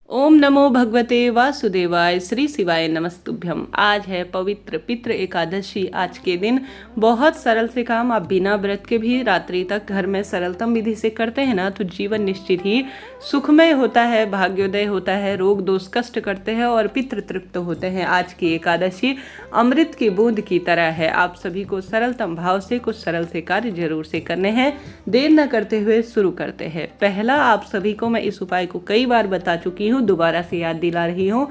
ओम नमो भगवते वासुदेवाय श्री शिवाय नमस्तुभ्यम। आज है पवित्र पितृ एकादशी। आज के दिन बहुत सरल से काम आप बिना व्रत के भी रात्रि तक घर में सरलतम विधि से करते हैं ना, तो जीवन निश्चित ही सुखमय होता है, भाग्योदय होता है, रोग दोष कष्ट करते हैं और पितृ तृप्त होते हैं। आज की एकादशी अमृत की बूंद की तरह है। आप सभी को सरलतम भाव से कुछ सरल से कार्य जरूर से करने हैं। देर न करते हुए शुरू करते हैं। पहला, आप सभी को मैं इस उपाय को कई बार बता चुकी हूँ, दोबारा से याद दिला रही हूँ।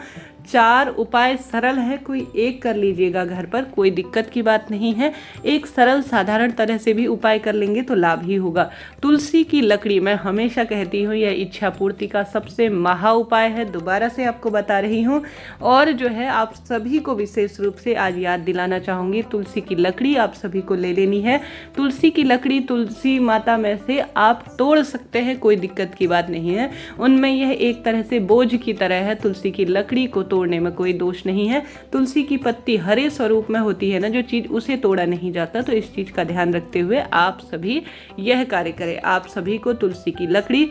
4 उपाय सरल है, कोई एक कर लीजिएगा घर पर, कोई दिक्कत की बात नहीं है। एक सरल साधारण तरह से भी उपाय कर लेंगे तो लाभ ही होगा। तुलसी की लकड़ी, मैं हमेशा कहती हूँ यह इच्छा पूर्ति का सबसे महा उपाय है, दोबारा से आपको बता रही हूँ। और जो है आप सभी को विशेष रूप से आज याद दिलाना चाहूँगी, तुलसी की लकड़ी आप सभी को ले लेनी है। तुलसी की लकड़ी तुलसी माता में से आप तोड़ सकते हैं, कोई दिक्कत की बात नहीं है। उनमें यह एक तरह से बोझ की तरह है। तुलसी की लकड़ी को तोड़ने में कोई दोष नहीं है। तुलसी की पत्ती हरे स्वरूप में होती है ना, जो चीज उसे तोड़ा नहीं जाता, तो इस चीज का ध्यान रखते हुए आप सभी यह कार्य करें। आप सभी को तुलसी की लकड़ी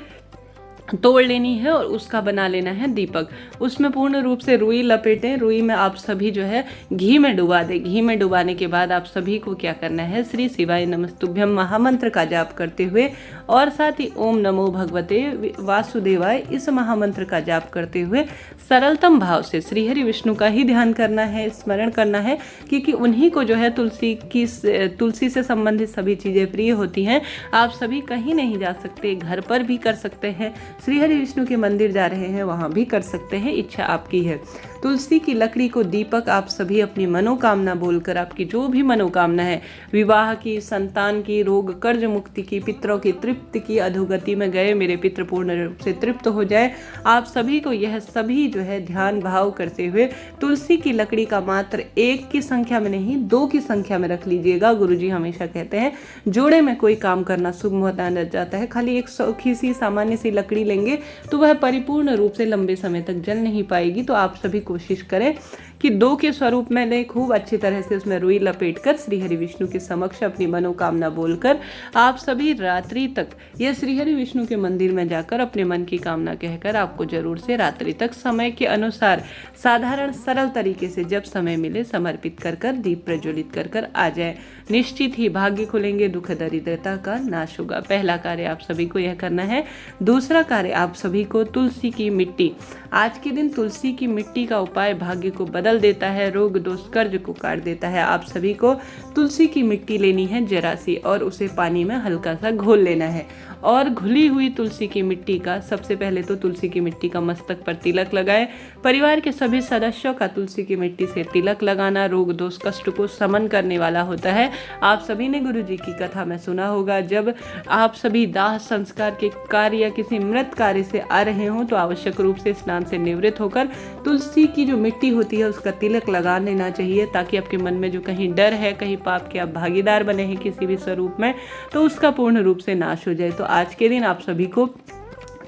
तोड़ लेनी है और उसका बना लेना है दीपक। उसमें पूर्ण रूप से रुई लपेटें। रुई में आप सभी जो है घी में डुबा दें। घी में डुबाने के बाद आप सभी को क्या करना है, श्री शिवाय नमस्तुभ्यम महामंत्र का जाप करते हुए और साथ ही ओम नमो भगवते वासुदेवाय इस महामंत्र का जाप करते हुए सरलतम भाव से श्री हरि विष्णु का ही ध्यान करना है, स्मरण करना है, क्योंकि उन्हीं को जो है तुलसी से संबंधित सभी चीज़ें प्रिय होती हैं। आप सभी कहीं नहीं जा सकते, घर पर भी कर सकते हैं, श्री हरि विष्णु के मंदिर जा रहे हैं वहाँ भी कर सकते हैं, इच्छा आपकी है। तुलसी की लकड़ी को दीपक आप सभी अपनी मनोकामना बोलकर, आपकी जो भी मनोकामना है, विवाह की, संतान की, रोग कर्ज मुक्ति की, पितरों की तृप्ति की, अधोगति में गए मेरे पितृ पूर्ण रूप से तृप्त हो जाए, आप सभी को यह सभी जो है ध्यान भाव करते हुए तुलसी की लकड़ी का मात्र 1 की संख्या में नहीं 2 की संख्या में रख लीजिएगा। गुरुजी हमेशा कहते हैं जोड़े में कोई काम करना शुभ माना जाता है। खाली एक सौखी सी सामान्य सी लकड़ी लेंगे तो वह परिपूर्ण रूप से लंबे समय तक जल नहीं पाएगी। तो आप सभी कोशिश करें कि 2 के स्वरूप में लें, खूब अच्छी तरह से उसमें रुई लपेटकर श्री हरि विष्णु के समक्ष अपनी मनोकामना बोलकर आप सभी रात्रि तक यह श्री हरि विष्णु के मंदिर में जाकर अपने मन की कामना कहकर आपको जरूर से रात्रि तक समय के अनुसार साधारण सरल तरीके से जब समय मिले समर्पित कर कर दीप प्रज्वलित कर कर आ जाए। निश्चित ही भाग्य खुलेंगे, दुख दरिद्रता का नाश होगा। पहला कार्य आप सभी को यह करना है। दूसरा कार्य आप सभी को तुलसी की मिट्टी, आज के दिन तुलसी की मिट्टी का उपाय भाग्य को बदल देता है, रोग दोष कर्ज को काट देता है। आप सभी को तुलसी की मिट्टी लेनी है जरा सी और उसे पानी में हल्का सा घोल लेना है। और घुली हुई तुलसी की मिट्टी का सबसे पहले तो तुलसी की मिट्टी का मस्तक पर तिलक लगाएं। परिवार के सभी सदस्यों का तुलसी की मिट्टी से तिलक लगाना रोग दोष कष्ट को समन करने वाला होता है। आप सभी ने गुरुजी की कथा में सुना होगा, जब आप सभी दाह संस्कार के कार्य या किसी मृत कार्य से आ रहे हों तो आवश्यक रूप से स्नान से निवृत्त होकर तुलसी की जो मिट्टी होती है उसका तिलक लगा लेना चाहिए, ताकि आपके मन में जो कहीं डर है, कहीं पाप के आप भागीदार बने हैं किसी भी स्वरूप में, तो उसका पूर्ण रूप से नाश हो जाए। तो आज के दिन आप सभी को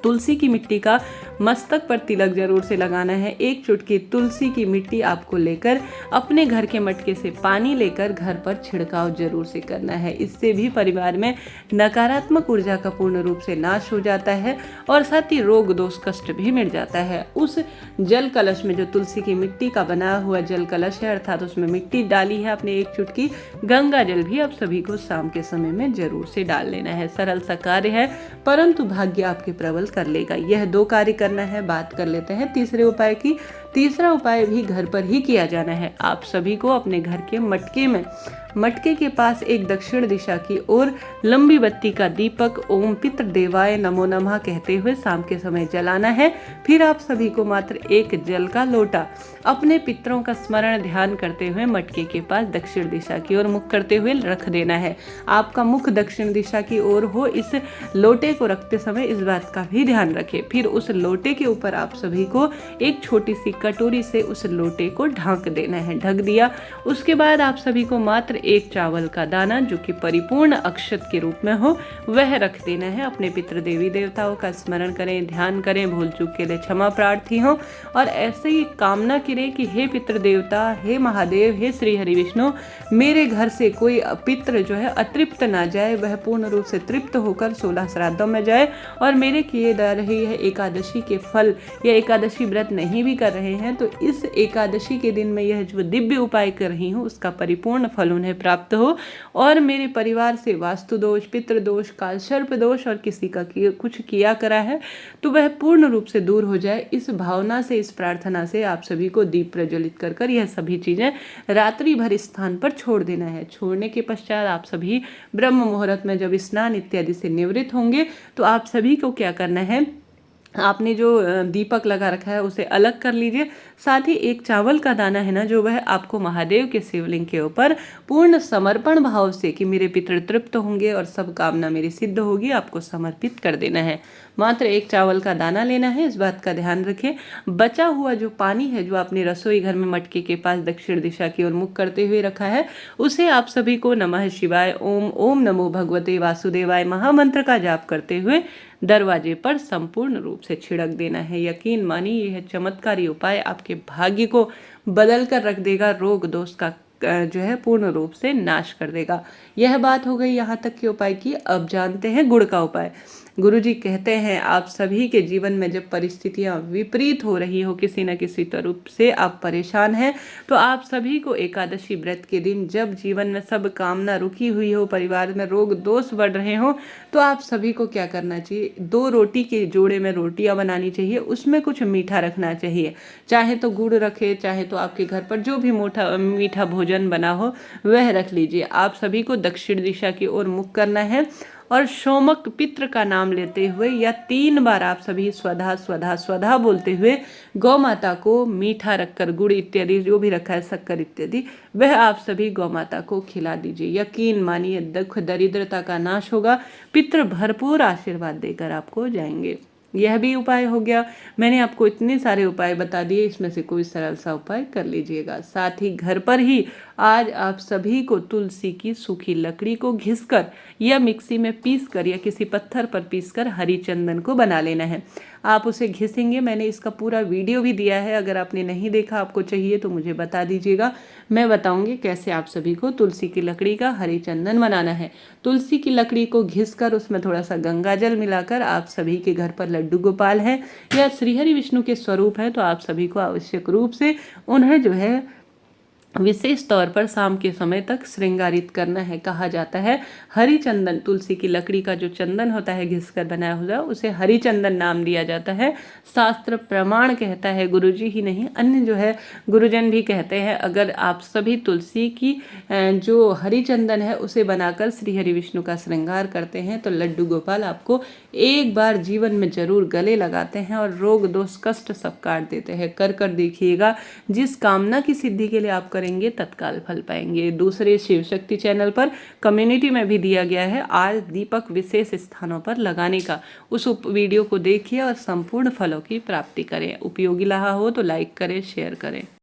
तुलसी की मिट्टी का मस्तक पर तिलक जरूर से लगाना है। 1 चुटकी तुलसी की मिट्टी आपको लेकर अपने घर के मटके से पानी लेकर घर पर छिड़काव जरूर से करना है। इससे भी परिवार में नकारात्मक ऊर्जा का पूर्ण रूप से नाश हो जाता है और साथ ही रोग दोष कष्ट भी मिट जाता है। उस जल कलश में जो तुलसी की मिट्टी का बना हुआ जल कलश है, अर्थात उसमें मिट्टी डाली है आपने 1 चुटकी, गंगा जल भी आप सभी को शाम के समय में जरूर से डाल लेना है। सरल सा कार्य है परंतु भाग्य आपके प्रबल कर लेगा। यह 2 कार्य करना है। बात कर लेते हैं तीसरे उपाय की। तीसरा उपाय भी घर पर ही किया जाना है। आप सभी को अपने घर के मटके के पास एक दक्षिण दिशा की ओर लंबी बत्ती का दीपक ओम पितृ देवाय नमो नमः कहते हुए शाम के समय जलाना है। फिर आप सभी को मात्र 1 जल का लोटा अपने पितरों का स्मरण ध्यान करते हुए मटके के पास दक्षिण दिशा की ओर मुख करते हुए रख देना है। आपका मुख दक्षिण दिशा की ओर हो, इस लोटे को रखते समय इस बात का भी ध्यान रखें। फिर उस लोटे के ऊपर आप सभी को एक छोटी सी कटोरी से उस लोटे को ढक देना है। ढक दिया, उसके बाद आप सभी को मात्र एक चावल का दाना जो कि परिपूर्ण अक्षत के रूप में हो वह रख देना है। अपने पितृ देवी देवताओं का स्मरण करें, ध्यान करें, भूल चूक के लिए क्षमा प्रार्थी हो और ऐसे ही कामना करें कि हे पितृ देवता, हे महादेव, हे श्री हरि विष्णु, मेरे घर से कोई पितृ जो है अतृप्त ना जाए, वह पूर्ण रूप से तृप्त होकर 16 श्राद्धों में जाए और मेरे किए जा रही है एकादशी के फल या एकादशी व्रत नहीं भी कर रहे हैं तो इस एकादशी के दिन में यह जो दिव्य उपाय कर रही हूँ उसका परिपूर्ण फल उन्हें प्राप्त हो और मेरे परिवार से वास्तु दोष, पितृ दोष, कालसर्प दोष और किसी का कुछ किया करा है तो वह पूर्ण रूप से दूर हो जाए। इस भावना से, इस प्रार्थना से आप सभी को दीप प्रज्वलित कर कर यह सभी चीजें रात्रि भर स्थान पर छोड़ देना है। छोड़ने के पश्चात आप सभी ब्रह्म मुहूर्त में जब स्नान इत्यादि से निवृत्त होंगे तो आप सभी को क्या करना है, आपने जो दीपक लगा रखा है उसे अलग कर लीजिए। साथ ही एक चावल का दाना है ना जो वह आपको महादेव के शिवलिंग के ऊपर पूर्ण समर्पण भाव से कि मेरे पितृ तृप्त होंगे और सब कामना मेरी सिद्ध होगी, आपको समर्पित कर देना है। मात्र एक चावल का दाना लेना है, इस बात का ध्यान रखें। बचा हुआ जो पानी है जो आपने रसोई घर में मटके के पास दक्षिण दिशा की ओर मुख करते हुए रखा है उसे आप सभी को नमः शिवाय, ओम ओम नमो भगवते वासुदेवाय महामंत्र का जाप करते हुए दरवाजे पर संपूर्ण रूप से छिड़क देना है। यकीन मानिए यह चमत्कारी उपाय आपके भाग्य को बदल कर रख देगा, रोग दोष का जो है पूर्ण रूप से नाश कर देगा। यह बात हो गई यहाँ तक के उपाय की। अब जानते हैं गुड़ का उपाय। गुरुजी कहते हैं आप सभी के जीवन में जब परिस्थितियां विपरीत हो रही हो, किसी न किसी रूप से आप परेशान हैं, तो आप सभी को एकादशी व्रत के दिन जब जीवन में सब कामना रुकी हुई हो, परिवार में रोग दोष बढ़ रहे हो, तो आप सभी को क्या करना चाहिए, 2 रोटी के जोड़े में रोटियां बनानी चाहिए, उसमें कुछ मीठा रखना चाहिए। चाहे तो गुड़ रखे, चाहे तो आपके घर पर जो भी मीठा भोजन बना हो वह रख लीजिए। आप सभी को दक्षिण दिशा की ओर मुख करना है और सोमक पितृ का नाम लेते हुए या 3 बार आप सभी स्वधा स्वधा स्वधा बोलते हुए गौ माता को मीठा रखकर, गुड़ इत्यादि जो भी रखा है, शक्कर इत्यादि, वह आप सभी गौ माता को खिला दीजिए। यकीन मानिए दुख दरिद्रता का नाश होगा, पितृ भरपूर आशीर्वाद देकर आपको जाएंगे। यह भी उपाय हो गया। मैंने आपको इतने सारे उपाय बता दिए, इसमें से कोई सरल सा उपाय कर लीजिएगा। साथ ही घर पर ही आज आप सभी को तुलसी की सूखी लकड़ी को घिसकर या मिक्सी में पीसकर या किसी पत्थर पर पीसकर हरी चंदन को बना लेना है। आप उसे घिसेंगे, मैंने इसका पूरा वीडियो भी दिया है, अगर आपने नहीं देखा, आपको चाहिए तो मुझे बता दीजिएगा, मैं बताऊंगी कैसे आप सभी को तुलसी की लकड़ी का हरी चंदन बनाना है। तुलसी की लकड़ी को घिसकर उसमें थोड़ा सा गंगा जल मिलाकर, आप सभी के घर पर लड्डू गोपाल है या श्रीहरि विष्णु के स्वरूप है तो आप सभी को आवश्यक रूप से उन्हें जो है विशेष तौर पर शाम के समय तक श्रृंगारित करना है। कहा जाता है हरि चंदन, तुलसी की लकड़ी का जो चंदन होता है घिसकर बनाया हुआ, उसे हरि चंदन नाम दिया जाता है। शास्त्र प्रमाण कहता है, गुरुजी ही नहीं अन्य जो है गुरुजन भी कहते हैं, अगर आप सभी तुलसी की जो हरि चंदन है उसे बनाकर श्री हरि विष्णु का श्रृंगार करते हैं तो लड्डू गोपाल आपको एक बार जीवन में जरूर गले लगाते हैं और रोग दोष कष्ट सब काट देते हैं। कर देखिएगा, जिस कामना की सिद्धि के लिए आप करेंगे तत्काल फल पाएंगे। दूसरे शिव शक्ति चैनल पर कम्युनिटी में भी दिया गया है आज दीपक विशेष स्थानों पर लगाने का, उस वीडियो को देखिए और संपूर्ण फलों की प्राप्ति करें। उपयोगी रहा हो तो लाइक करें, शेयर करें।